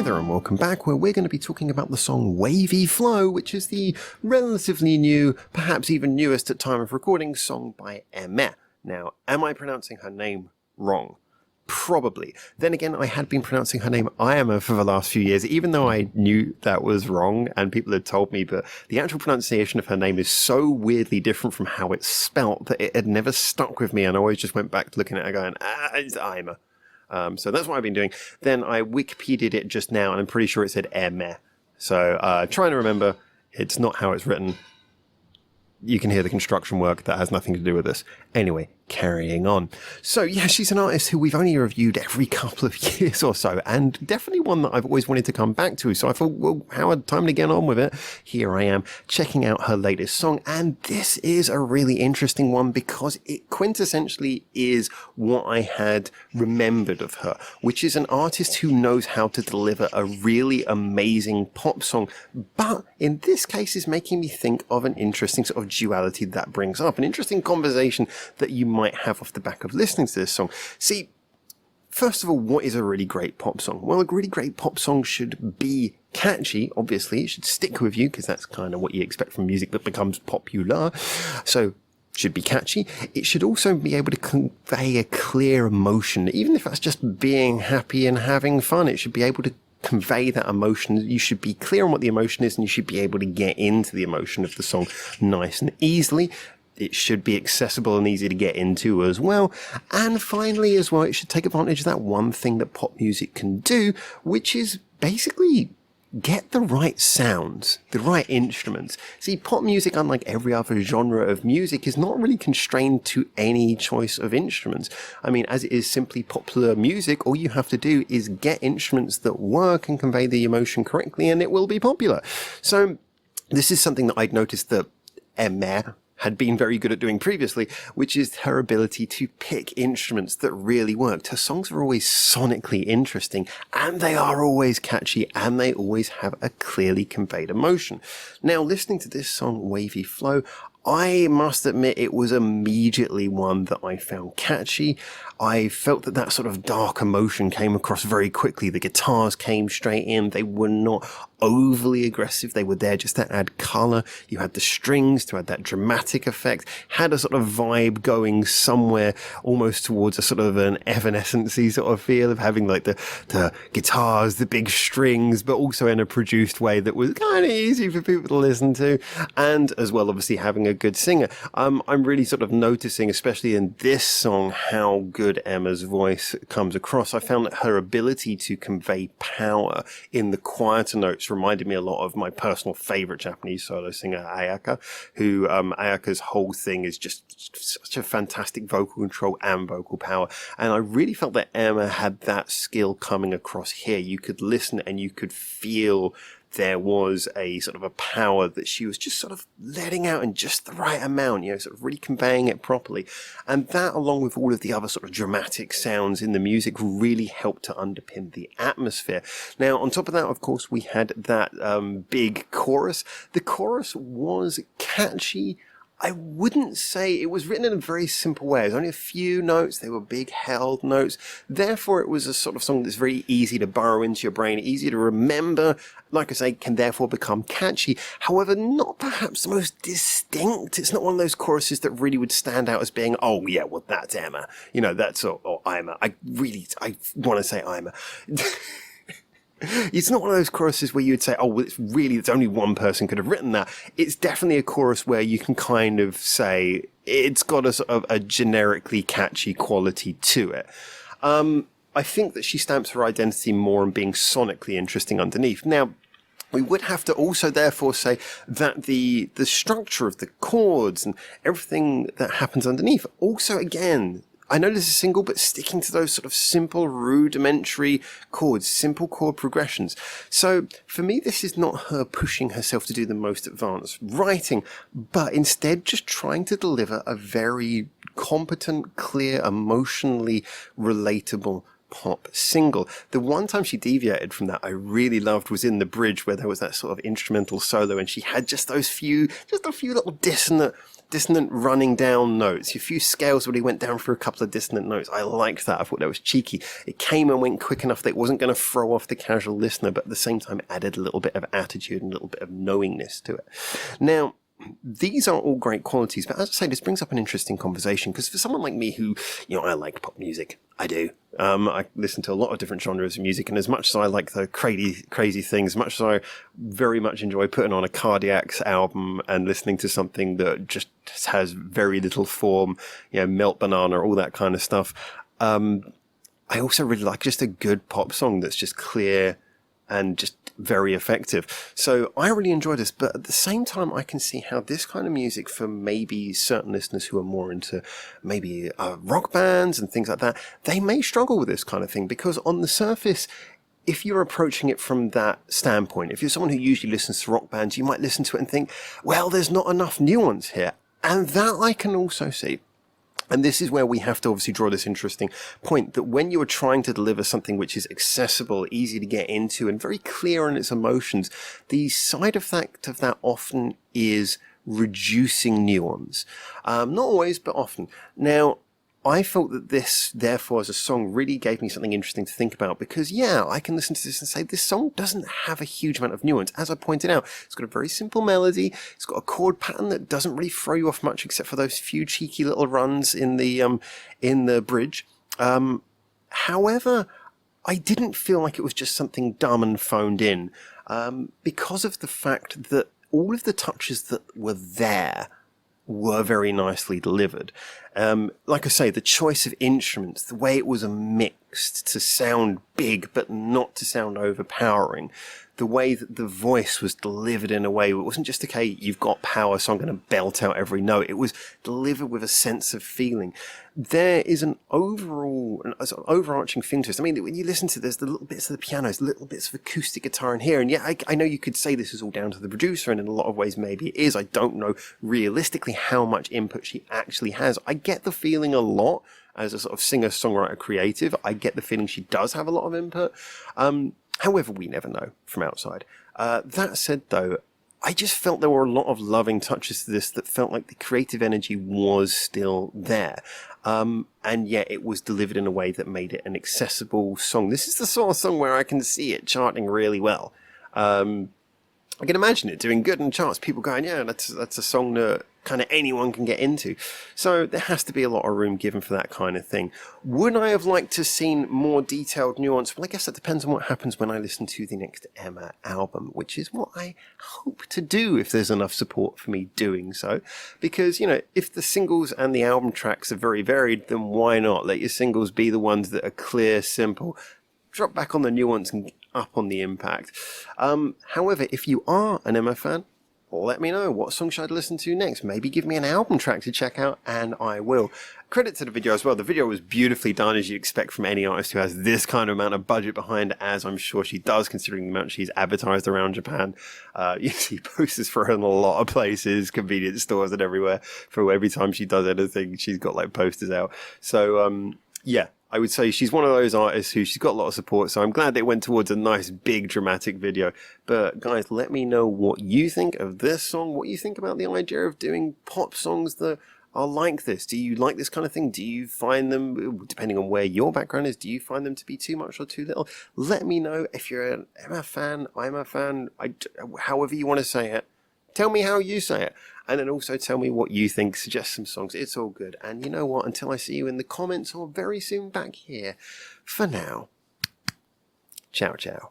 there and welcome back, where we're going to be talking about the song Wavy Flow, which is the relatively new, perhaps even newest at time of recording, song by AIMER. Now, am I pronouncing her name wrong? Probably. Then again, I had been pronouncing her name AIMER for the last few years, even though I knew that was wrong and people had told me, but the actual pronunciation of her name is so weirdly different from how it's spelt that it had never stuck with me, and I always just went back to looking at it going, it's AIMER. So that's what I've been doing. Then I Wikipedia'd it just now, and I'm pretty sure it said AIMER. So trying to remember, it's not how it's written. You can hear the construction work. That has nothing to do with this. Anyway, carrying on. So yeah, she's an artist who we've only reviewed every couple of years or so, and definitely one that I've always wanted to come back to. So I thought, well, Howard, time to get on with it. Here I am, checking out her latest song, and this is a really interesting one because it quintessentially is what I had remembered of her, which is an artist who knows how to deliver a really amazing pop song, but in this case is making me think of an interesting sort of duality that brings up, an interesting conversation that you might have off the back of listening to this song. See, first of all, what is a really great pop song? Well, a really great pop song should be catchy, obviously. It should stick with you, because that's kind of what you expect from music that becomes popular. So, should be catchy. It should also be able to convey a clear emotion, even if that's just being happy and having fun. It should be able to convey that emotion. You should be clear on what the emotion is, and you should be able to get into the emotion of the song nice and easily. It should be accessible and easy to get into as well. And finally as well, it should take advantage of that one thing that pop music can do, which is basically get the right sounds, the right instruments. See, pop music, unlike every other genre of music, is not really constrained to any choice of instruments. I mean, as it is simply popular music, all you have to do is get instruments that work and convey the emotion correctly, and it will be popular. So this is something that I'd noticed that AIMER had been very good at doing previously, which is her ability to pick instruments that really worked. Her songs are always sonically interesting, and they are always catchy, and they always have a clearly conveyed emotion. Now, listening to this song, Wavy Flow, I must admit it was immediately one that I found catchy. I felt that that sort of dark emotion came across very quickly. The guitars came straight in. They were not overly aggressive. They were there just to add colour. You had the strings to add that dramatic effect. Had a sort of vibe going somewhere almost towards a sort of an Evanescence-y sort of feel of having like the guitars, the big strings, but also in a produced way that was kind of easy for people to listen to. And as well, obviously having a good singer. I'm really sort of noticing, especially in this song, how good Emma's voice comes across. I found that her ability to convey power in the quieter notes reminded me a lot of my personal favorite Japanese solo singer, Ayaka, who Ayaka's whole thing is just such a fantastic vocal control and vocal power. And I really felt that Emma had that skill coming across here. You could listen and you could feel there was a sort of a power that she was just sort of letting out in just the right amount, you know, sort of really conveying it properly. And that, along with all of the other sort of dramatic sounds in the music, really helped to underpin the atmosphere. Now, on top of that, of course, we had that big chorus. The chorus was catchy. I wouldn't say it was written in a very simple way. There's only a few notes. They were big held notes. Therefore, it was a sort of song that's very easy to burrow into your brain, easy to remember. Like I say, can therefore become catchy. However, not perhaps the most distinct. It's not one of those choruses that really would stand out as being, oh yeah, well that's Emma. You know, that's, or AIMER. I want to say AIMER. It's not one of those choruses where you'd say, oh, well, it's only one person could have written that. It's definitely a chorus where you can kind of say it's got a sort of a generically catchy quality to it. I think that she stamps her identity more on being sonically interesting underneath. Now, we would have to also therefore say that the structure of the chords and everything that happens underneath also, again, I know this is single, but sticking to those sort of simple, rudimentary chords, simple chord progressions. So for me, this is not her pushing herself to do the most advanced writing, but instead just trying to deliver a very competent, clear, emotionally relatable pop single. The one time she deviated from that I really loved was in the bridge, where there was that sort of instrumental solo and she had just a few little dissonant running down notes, a few scales where he went down for a couple of dissonant notes. I liked that. I thought that was cheeky. It came and went quick enough that it wasn't going to throw off the casual listener, but at the same time added a little bit of attitude and a little bit of knowingness to it. Now, these are all great qualities, but as I say, this brings up an interesting conversation, because for someone like me who, I like pop music. I do. I listen to a lot of different genres of music, and as much as I like the crazy things, as much as I very much enjoy putting on a Cardiac's album and listening to something that just has very little form, Melt Banana, all that kind of stuff, I also really like just a good pop song that's just clear and just very effective. So I really enjoy this, but at the same time I can see how this kind of music, for maybe certain listeners who are more into maybe rock bands and things like that, they may struggle with this kind of thing, because on the surface, if you're approaching it from that standpoint, if you're someone who usually listens to rock bands, you might listen to it and think, well, there's not enough nuance here. And that I can also see. And this is where we have to obviously draw this interesting point, that when you are trying to deliver something which is accessible, easy to get into, and very clear in its emotions, the side effect of that often is reducing nuance. Not always, but often. Now, I felt that this, therefore, as a song, really gave me something interesting to think about, because, I can listen to this and say, this song doesn't have a huge amount of nuance. As I pointed out, it's got a very simple melody, it's got a chord pattern that doesn't really throw you off much, except for those few cheeky little runs in the bridge. However, I didn't feel like it was just something dumb and phoned in, because of the fact that all of the touches that were there were very nicely delivered. Like I say, the choice of instruments, the way it was mixed to sound big but not to sound overpowering, the way that the voice was delivered in a way, it wasn't just, okay, you've got power, so I'm going to belt out every note. It was delivered with a sense of feeling. There is an overarching thing to this. I mean, when you listen to this, the little bits of the pianos, little bits of acoustic guitar in here, and I know you could say this is all down to the producer, and in a lot of ways maybe it is. I don't know realistically how much input she actually has. I get the feeling a lot as a sort of singer-songwriter creative. I get the feeling she does have a lot of input. However, we never know from outside. That said, though, I just felt there were a lot of loving touches to this that felt like the creative energy was still there. And yet it was delivered in a way that made it an accessible song. This is the sort of song where I can see it charting really well. I can imagine it doing good in charts. People going, that's a song that kind of anyone can get into. So there has to be a lot of room given for that kind of thing. Would I have liked to have seen more detailed nuance? Well, I guess that depends on what happens when I listen to the next AIMER album, which is what I hope to do if there's enough support for me doing so. Because, if the singles and the album tracks are very varied, then why not? Let your singles be the ones that are clear, simple. Drop back on the nuance and up on the impact. However, if you are an AIMER fan, let me know. What song should I listen to next? Maybe give me an album track to check out, and I will. Credit to the video as well. The video was beautifully done, as you expect from any artist who has this kind of amount of budget behind, as I'm sure she does, considering the amount she's advertised around Japan. You see posters for her in a lot of places, convenience stores and everywhere. For every time she does anything, she's got posters out. So, I would say she's one of those artists who she's got a lot of support, so I'm glad that it went towards a nice, big, dramatic video. But guys, let me know what you think of this song, what you think about the idea of doing pop songs that are like this. Do you like this kind of thing? Do you find them, depending on where your background is, do you find them to be too much or too little? Let me know if you're an AIMER fan, AIMER fan, however you want to say it. Tell me how you say it. And then also tell me what you think. Suggest some songs. It's all good. And you know what? Until I see you in the comments or very soon back here, for now, ciao, ciao.